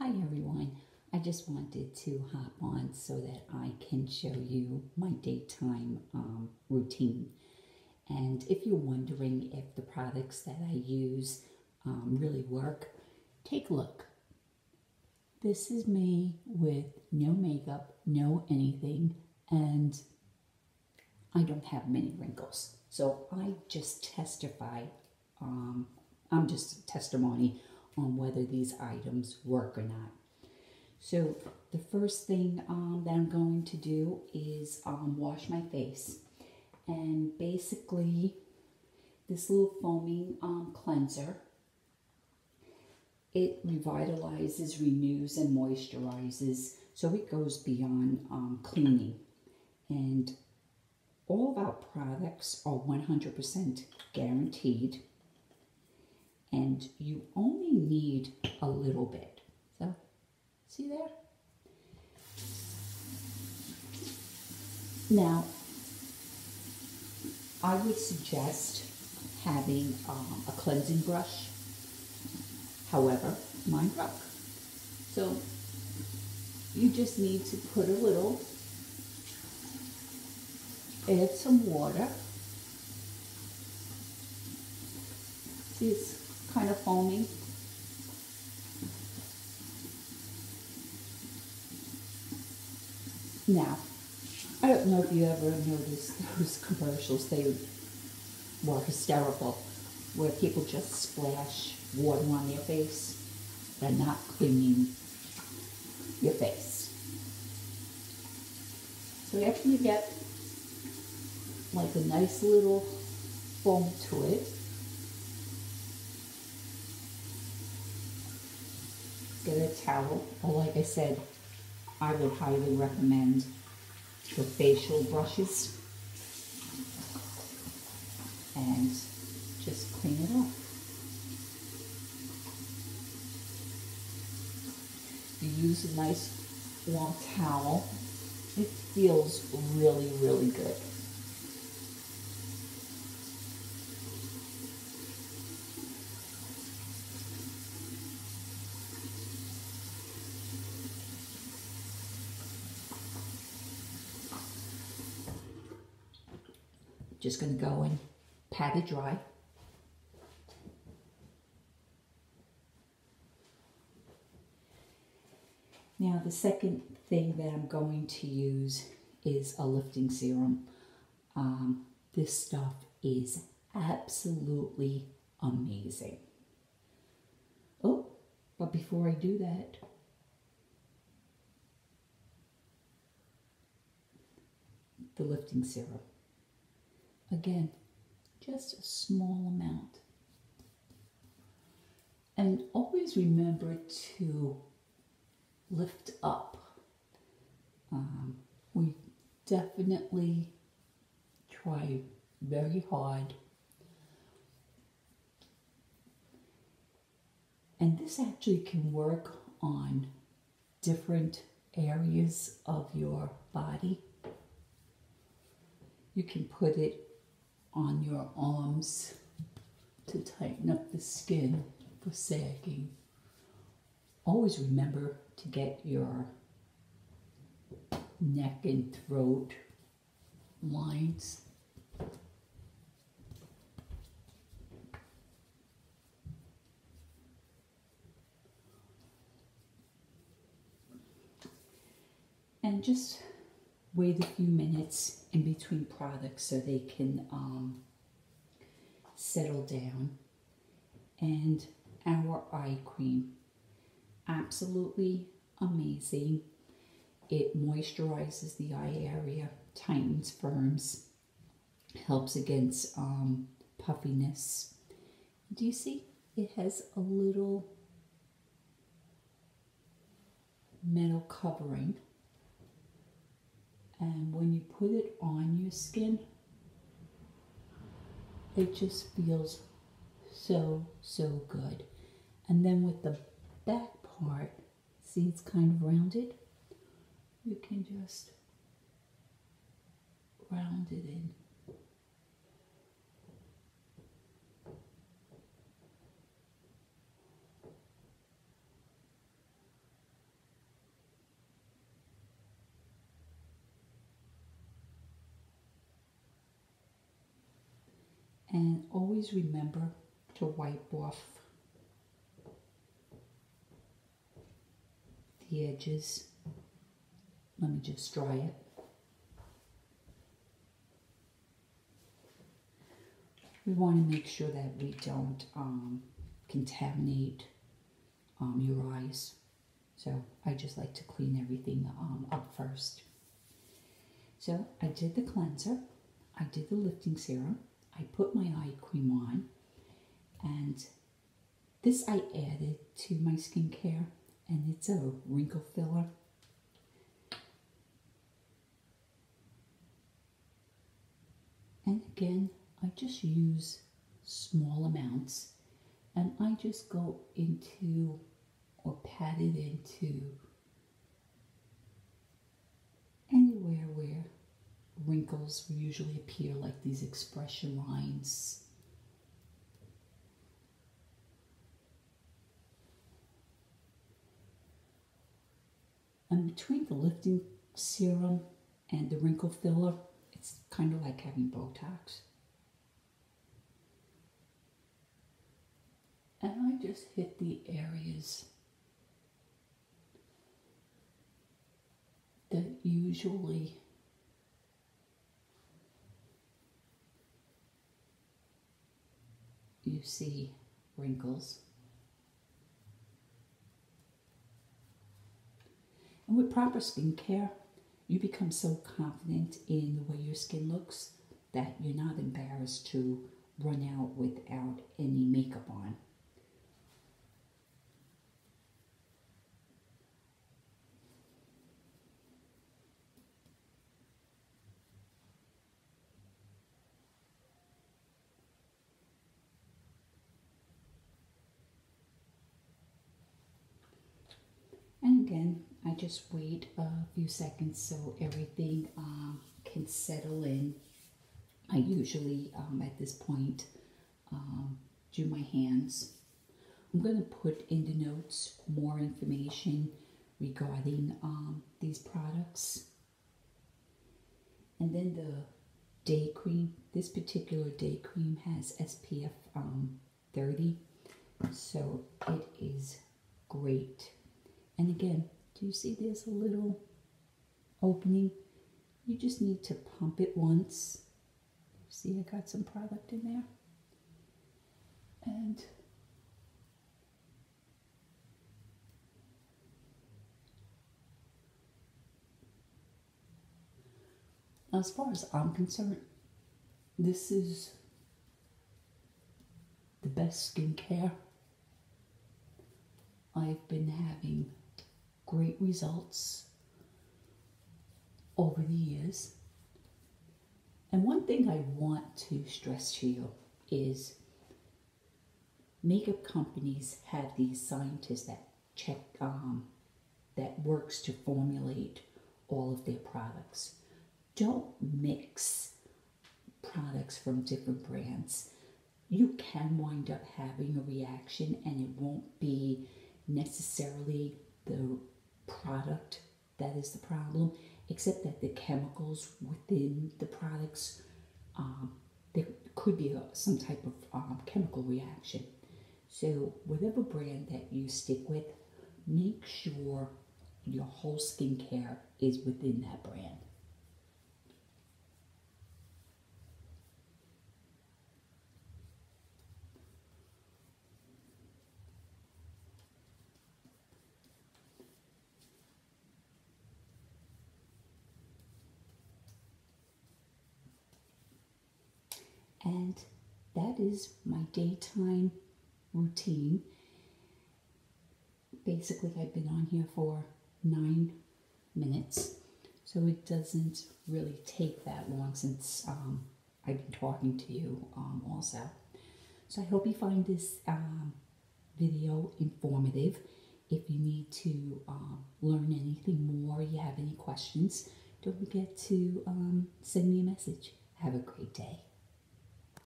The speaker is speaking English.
Hi everyone, I just wanted to hop on so that I can show you my daytime routine. And if you're wondering if the products that I use really work, take a look. This is me with no makeup, no anything, and I don't have many wrinkles. So I just testify, I'm just a testimony on whether these items work or not. So the first thing that I'm going to do is wash my face. And basically this little foaming cleanser, it revitalizes, renews, and moisturizes. So it goes beyond cleaning. And all of our products are 100% guaranteed. And you only need a little bit. So, see there? Now, I would suggest having a cleansing brush. However, mine broke. So, you just need to put a little, add some water. See, it's kind of foaming. Now, I don't know if you ever noticed those commercials. They were hysterical, where people just splash water on their face. They're not cleaning your face. So after you get like a nice little foam to it, get a towel, or like I said, I would highly recommend the facial brushes, and just clean it up. You use a nice warm towel. It feels really, really good. Just going to go and pat it dry. Now the second thing that I'm going to use is a lifting serum. This stuff is absolutely amazing. Oh, but before I do that, the lifting serum. Again, just a small amount. And always remember to lift up. We definitely try very hard. And this actually can work on different areas of your body. You can put it on your arms to tighten up the skin for sagging. Always remember to get your neck and throat lines. And just wait a few minutes in between products so they can settle down. And our eye cream, absolutely amazing. It moisturizes the eye area, tightens, firms, helps against puffiness. Do you see? It has a little metal covering. And when you put it on your skin, it just feels so, so good. And then with the back part, see it's kind of rounded? You can just round it in. And always remember to wipe off the edges. Let me just dry it. We want to make sure that we don't contaminate your eyes. So I just like to clean everything up first. So I did the cleanser, I did the lifting serum, I put my eye cream on, and this I added to my skincare, and it's a wrinkle filler. And again, I just use small amounts, and I just go into or pat it into anywhere where wrinkles usually appear, like these expression lines. And between the lifting serum and the wrinkle filler, it's kind of like having Botox. And I just hit the areas that usually you see wrinkles. And with proper skincare, you become so confident in the way your skin looks that you're not embarrassed to run out without any makeup on. And again, I just wait a few seconds so everything can settle in. I usually, at this point, do my hands. I'm going to put in the notes more information regarding these products. And then the day cream. This particular day cream has SPF 30, so it is great. And again, do you see there's a little opening? You just need to pump it once. See, I got some product in there. And as far as I'm concerned, this is the best skincare. I've been having great results over the years. And one thing I want to stress to you is makeup companies have these scientists that check, that works to formulate all of their products. Don't mix products from different brands. You can wind up having a reaction, and it won't be necessarily the product that is the problem, except that the chemicals within the products, there could be some type of chemical reaction. So whatever brand that you stick with, make sure your whole skincare is within that brand. And that is my daytime routine. Basically, I've been on here for 9 minutes, so it doesn't really take that long since I've been talking to you also. So I hope you find this video informative. If you need to learn anything more, you have any questions, don't forget to send me a message. Have a great day.